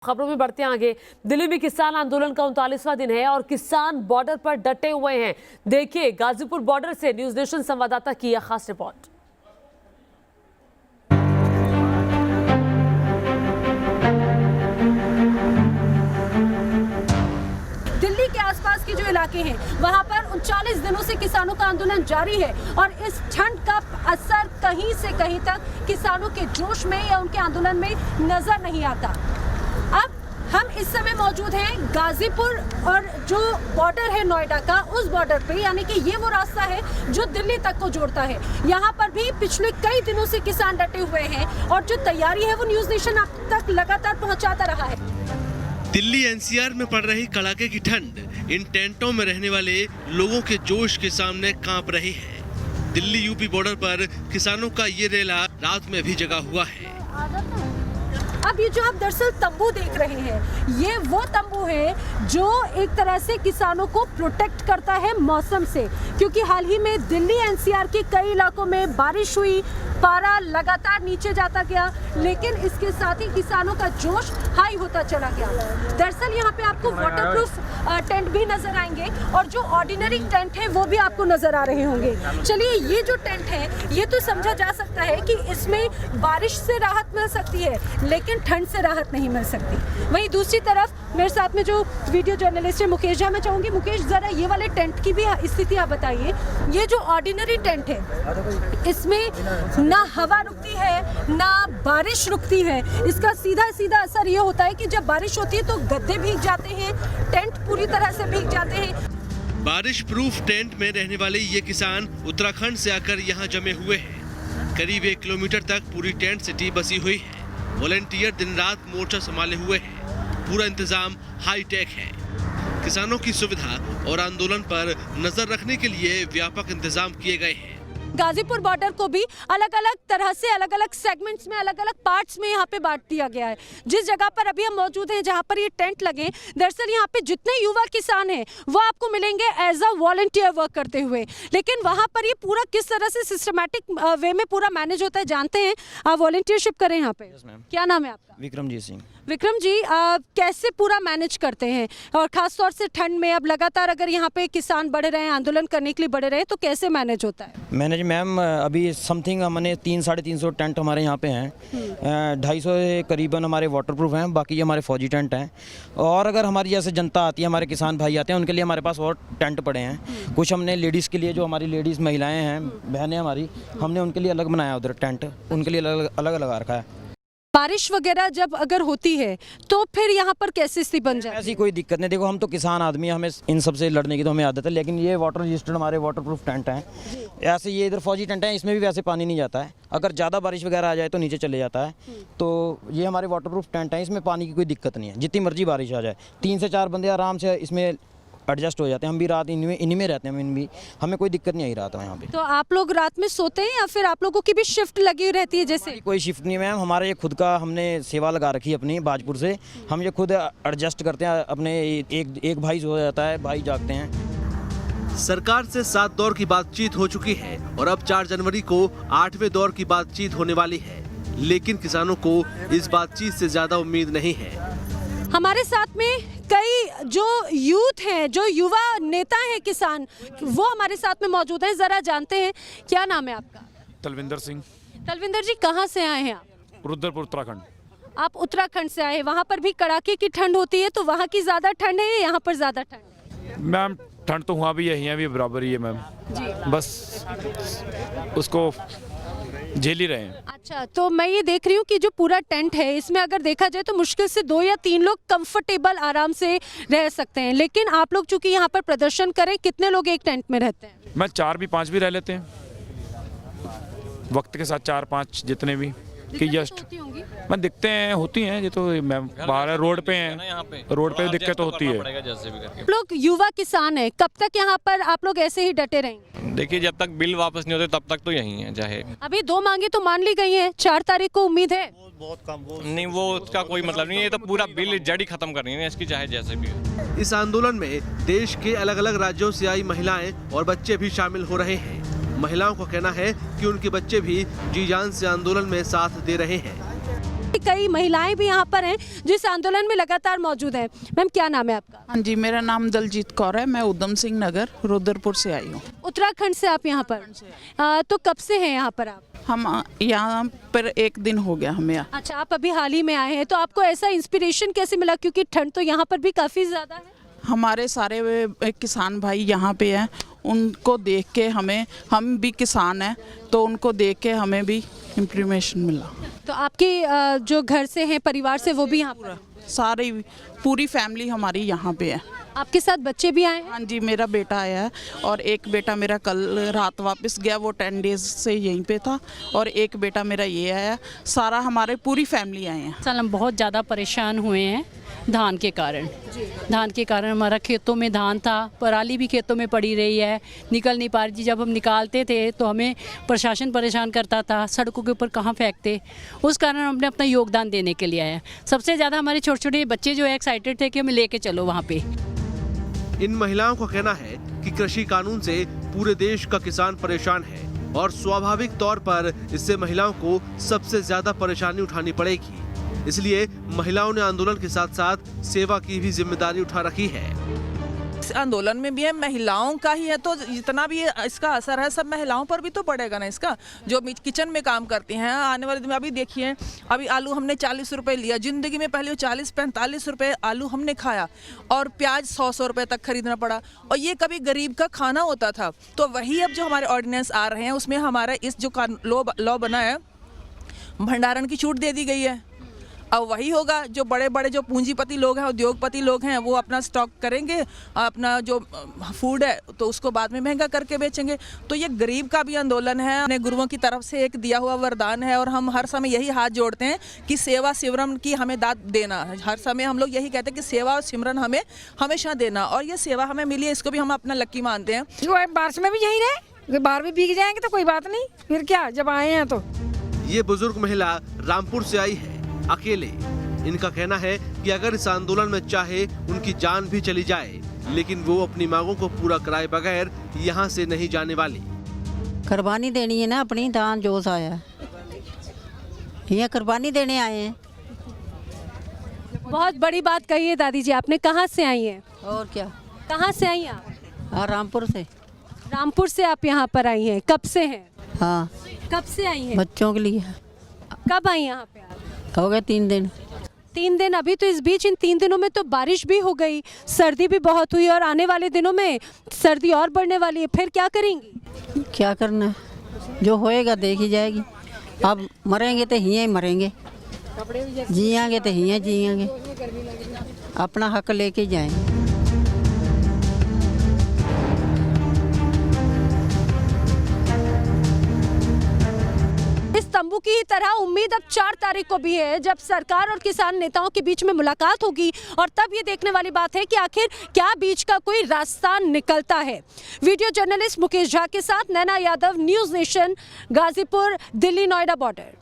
खबरों में बढ़ते हैं आगे। दिल्ली में किसान आंदोलन का 39वां दिन है और किसान बॉर्डर पर डटे हुए हैं। देखिए गाजीपुर बॉर्डर से न्यूज नेशन संवाददाता की यह खास रिपोर्ट। दिल्ली के आसपास के जो इलाके हैं वहां पर 39 दिनों से किसानों का आंदोलन जारी है और इस ठंड का असर कहीं से कहीं तक किसानों के जोश में या उनके आंदोलन में नजर नहीं आता। अब हम इस समय मौजूद हैं गाजीपुर और जो बॉर्डर है नोएडा का, उस बॉर्डर पे, यानी कि ये वो रास्ता है जो दिल्ली तक को जोड़ता है। यहाँ पर भी पिछले कई दिनों से किसान डटे हुए हैं और जो तैयारी है वो न्यूज नेशन आप तक लगातार पहुँचाता रहा है। दिल्ली एनसीआर में पड़ रही कड़ाके की ठंड इन टेंटों में रहने वाले लोगों के जोश के सामने कांप रही है। दिल्ली यूपी बॉर्डर पर किसानों का ये रेला रात में भी जगा हुआ है। अब ये जो आप दरअसल तंबू देख रहे हैं, ये वो तंबू है जो एक तरह से किसानों को प्रोटेक्ट करता है मौसम से, क्योंकि हाल ही में दिल्ली एनसीआर के कई इलाकों में बारिश हुई, पारा लगातार नीचे जाता गया, लेकिन इसके साथ ही किसानों का जोश हाई होता चला गया। दरअसल यहाँ पे आपको वाटरप्रूफ टेंट भी नजर आएंगे और जो ऑर्डिनरी टेंट है वो भी आपको नजर आ रहे होंगे। चलिए, ये जो टेंट है ये तो समझा जा सकता है कि इसमें बारिश से राहत मिल सकती है, लेकिन ठंड से राहत नहीं मिल सकती। वहीं दूसरी तरफ मेरे साथ में जो वीडियो जर्नलिस्ट है मुकेश झा, मैं चाहूंगी मुकेश जरा ये वाले टेंट की भी स्थिति आप बताइए। ये जो ऑर्डिनरी टेंट है इसमें ना हवा रुकती है ना बारिश रुकती है। इसका सीधा सीधा असर ये होता है कि जब बारिश होती है तो गद्दे भीग जाते हैं, टेंट पूरी तरह से भीग जाते हैं। बारिश प्रूफ टेंट में रहने वाले ये किसान उत्तराखंड से आकर यहाँ जमे हुए हैं। करीब 1 किलोमीटर तक पूरी टेंट सिटी बसी हुई है। वॉलंटियर दिन रात मोर्चा संभाले हुए हैं। पूरा इंतजाम हाई टेक है। किसानों की सुविधा और आंदोलन पर नजर रखने के लिए व्यापक इंतजाम किए गए हैं। गाजीपुर बॉर्डर को भी अलग अलग तरह से अलग अलग सेगमेंट्स में, अलग अलग पार्ट्स में यहाँ पे बांट दिया गया है। जिस जगह पर अभी हम मौजूद हैं, जहाँ पर ये टेंट लगे, दरअसल यहाँ पे जितने युवा किसान हैं वो आपको मिलेंगे एज अ वॉलंटियर वर्क करते हुए। लेकिन वहाँ पर ये पूरा किस तरह से सिस्टमैटिक वे में पूरा मैनेज होता है जानते हैं। आप वॉलंटियरशिप करें यहाँ पे। क्या नाम है आपका? विक्रमजीत सिंह। विक्रम जी, कैसे पूरा मैनेज करते हैं और खास तौर से ठंड में अब लगातार अगर यहाँ पे किसान बढ़ रहे हैं, आंदोलन करने के लिए बढ़ रहे हैं, तो कैसे मैनेज होता है? मैनेज मैम अभी समथिंग हमने 300-350 टेंट हमारे यहाँ पे हैं। 250 करीबन हमारे वाटरप्रूफ हैं, बाकी हमारे फौजी टेंट हैं। और अगर हमारी जैसे जनता आती है, हमारे किसान भाई आते हैं, उनके लिए हमारे पास और टेंट पड़े हैं। कुछ हमने लेडीज़ के लिए, जो हमारी लेडीज़ महिलाएँ हैं, बहनें हमारी, हमने उनके लिए अलग बनाया उधर टेंट, उनके लिए अलग लगा रखा है। बारिश वगैरह जब अगर होती है तो फिर यहाँ पर कैसे स्थिति बन जाए? ऐसी कोई दिक्कत नहीं। देखो, हम तो किसान आदमी हैं, हमें इन सब से लड़ने की तो हमें आदत है, लेकिन ये वाटर रजिस्टर्ड हमारे वाटरप्रूफ टेंट हैं। ऐसे ये इधर फौजी टेंट हैं, इसमें भी वैसे पानी नहीं जाता है। अगर ज़्यादा बारिश वगैरह आ जाए तो नीचे चले जाता है। तो ये हमारे वाटरप्रूफ टेंट हैं, इसमें पानी की कोई दिक्कत नहीं है। जितनी मर्जी बारिश आ जाए, 3 से 4 बंदे आराम से इसमें एडजस्ट हो जाते हैं। हम भी रात इन्हीं में रहते हैं, हमें कोई दिक्कत नहीं आई रात में यहाँ पे। तो आप लोग रात में सोते हैं या फिर आप लोगों की भी शिफ्ट लगी रहती है? जैसे कोई शिफ्ट नहीं मैम, हमारे ये खुद का हमने सेवा लगा रखी है अपनी बाजपुर से। हम ये खुद एडजस्ट करते हैं अपने। एक भाई सो जाता है, भाई जागते हैं। सरकार से 7 दौर की बातचीत हो चुकी है और अब 4 जनवरी को 8वें दौर की बातचीत होने वाली है, लेकिन किसानों को इस बातचीत से ज्यादा उम्मीद नहीं है। हमारे साथ में कई जो यूथ हैं, जो युवा नेता हैं किसान, वो हमारे साथ में मौजूद हैं। जरा जानते हैं, क्या नाम है आपका? तलविंदर सिंह। तलविंदर जी, कहाँ से आए हैं आप? रुद्रपुर, उत्तराखंड। आप उत्तराखंड से आए हैं। वहाँ पर भी कड़ाके की ठंड होती है, तो वहाँ की ज़्यादा ठंड है या यहाँ पर ज़्यादा ठंड है? मैम, ठंड तो वहाँ भी है, यहाँ भी बराबर ही है मैम जी। बस उसको झेल ही रहे हैं। अच्छा, तो मैं ये देख रही हूँ कि जो पूरा टेंट है, इसमें अगर देखा जाए तो मुश्किल से 2 या 3 लोग कंफर्टेबल आराम से रह सकते हैं। लेकिन आप लोग चूंकि यहाँ पर प्रदर्शन करें, कितने लोग एक टेंट में रहते हैं? मैं 4 भी 5 भी रह लेते हैं, वक्त के साथ 4-5 जितने भी कि जस्ट मैं दिखते हैं, होती हैं। ये तो मैम बाहर रोड पे हैं, रोड पे दिक्कत होती है। आप लोग युवा किसान है, कब तक यहाँ पर आप लोग ऐसे ही डटे रहेंगे? देखिए, जब तक बिल वापस नहीं होते तब तक तो यही है। चाहे अभी 2 मांगे तो मान ली गई हैं, 4 तारीख को उम्मीद है। बहुत कम नहीं, वो उसका कोई मतलब नहीं है। ये तो पूरा बिल जड़ ही खत्म करनी है इसकी, चाहे जैसे भी है। इस आंदोलन में देश के अलग अलग राज्यों से आई महिलाएं और बच्चे भी शामिल हो रहे हैं। महिलाओं का कहना है कि उनके बच्चे भी जी जान से आंदोलन में साथ दे रहे हैं। कई महिलाएं भी यहाँ पर हैं जो इस आंदोलन में लगातार मौजूद हैं। मैम, क्या नाम है आपका? हाँ जी, मेरा नाम दलजीत कौर है। मैं उधम सिंह नगर रुद्रपुर से आई हूँ। उत्तराखंड से आप यहाँ पर तो कब से हैं यहाँ पर आप? हम यहाँ पर 1 दिन हो गया हमें। अच्छा, आप अभी हाल ही में आए हैं, तो आपको ऐसा इंस्पिरेशन कैसे मिला, क्योंकि ठंड तो यहाँ पर भी काफ़ी ज़्यादा है? हमारे सारे किसान भाई यहाँ पे हैं, उनको देख के हम भी किसान हैं तो उनको देख के हमें भी इंप्रेशन मिला। तो आपके जो घर से हैं, परिवार से, वो भी यहाँ पर? सारी पूरी फैमिली हमारी यहाँ पे है। आपके साथ बच्चे भी आए हैं? हाँ जी, मेरा बेटा आया है और एक बेटा मेरा कल रात वापस गया, वो 10 डेज से यहीं पे था, और एक बेटा मेरा ये आया। सारा हमारे पूरी फैमिली आए हैं। साल हम बहुत ज़्यादा परेशान हुए हैं धान के कारण। धान के कारण हमारा खेतों में धान था, पराली भी खेतों में पड़ी रही है, निकल नहीं पा रही थी। जब हम निकालते थे तो हमें प्रशासन परेशान करता था, सड़कों के ऊपर कहाँ फेंकते। उस कारण हमने अपना योगदान देने के लिए आया। सबसे ज़्यादा हमारे छोटे छोटे बच्चे जो है एक्साइटेड थे कि हमें लेके चलो वहाँ पे। इन महिलाओं का कहना है कि कृषि कानून से पूरे देश का किसान परेशान है और स्वाभाविक तौर पर इससे महिलाओं को सबसे ज्यादा परेशानी उठानी पड़ेगी। इसलिए महिलाओं ने आंदोलन के साथ साथ सेवा की भी जिम्मेदारी उठा रखी है। इस आंदोलन में भी है, महिलाओं का ही है, तो जितना भी इसका असर है सब महिलाओं पर भी तो पड़ेगा ना। इसका जो किचन में काम करती हैं, आने वाले दिन में अभी देखिए, अभी आलू हमने 40 रुपए लिया, जिंदगी में पहले 40-45 रुपए आलू हमने खाया, और प्याज 100 रुपए तक खरीदना पड़ा, और ये कभी गरीब का खाना होता था। तो वही अब जो हमारे ऑर्डिनेंस आ रहे हैं उसमें हमारा इस जो लॉ बना है, भंडारण की छूट दे दी गई है। अब वही होगा, जो बड़े बड़े जो पूंजीपति लोग हैं, उद्योगपति लोग हैं, वो अपना स्टॉक करेंगे, अपना जो फूड है तो उसको बाद में महंगा करके बेचेंगे। तो ये गरीब का भी आंदोलन है, अपने गुरुओं की तरफ से एक दिया हुआ वरदान है, और हम हर समय यही हाथ जोड़ते हैं कि सेवा सिमरन की हमें दाद देना। हर समय हम लोग यही कहते हैं कि सेवा और सिमरन हमें हमेशा देना, और ये सेवा हमें मिली है, इसको भी हम अपना लक्की मानते हैं। जो है बारिश में भी यही रहे, बाहर भी भीग जाएंगे तो कोई बात नहीं, फिर क्या, जब आए हैं तो। ये बुजुर्ग महिला रामपुर से आई है अकेले। इनका कहना है कि अगर इस आंदोलन में चाहे उनकी जान भी चली जाए, लेकिन वो अपनी मांगों को पूरा कराए बगैर यहाँ से नहीं जाने वाली। कुर्बानी देनी है ना अपनी, दान जोश आया, ये कुर्बानी देने आए हैं। बहुत बड़ी बात कही है दादी जी आपने। कहाँ से आई हैं? और क्या, कहाँ से आई हैं आप? रामपुर से। रामपुर से आप यहाँ पर आई हैं, कब से हैं? हाँ, कब से आई हैं? बच्चों के लिए। कब आई यहाँ पे आप? हो गए 3 दिन। 3 दिन। अभी तो इस बीच इन 3 दिनों में तो बारिश भी हो गई, सर्दी भी बहुत हुई, और आने वाले दिनों में सर्दी और बढ़ने वाली है। फिर क्या करेंगी? क्या करना है, जो होएगा देखी जाएगी। अब मरेंगे तो ही मरेंगे, जिएंगे तो ही जिएंगे, अपना हक लेके जाएंगे। इस तंबू की ही तरह उम्मीद अब 4 तारीख को भी है, जब सरकार और किसान नेताओं के बीच में मुलाकात होगी, और तब ये देखने वाली बात है कि आखिर क्या बीच का कोई रास्ता निकलता है। वीडियो जर्नलिस्ट मुकेश झा के साथ Naina Yadav, News Nation, Ghazipur, Delhi Noida border.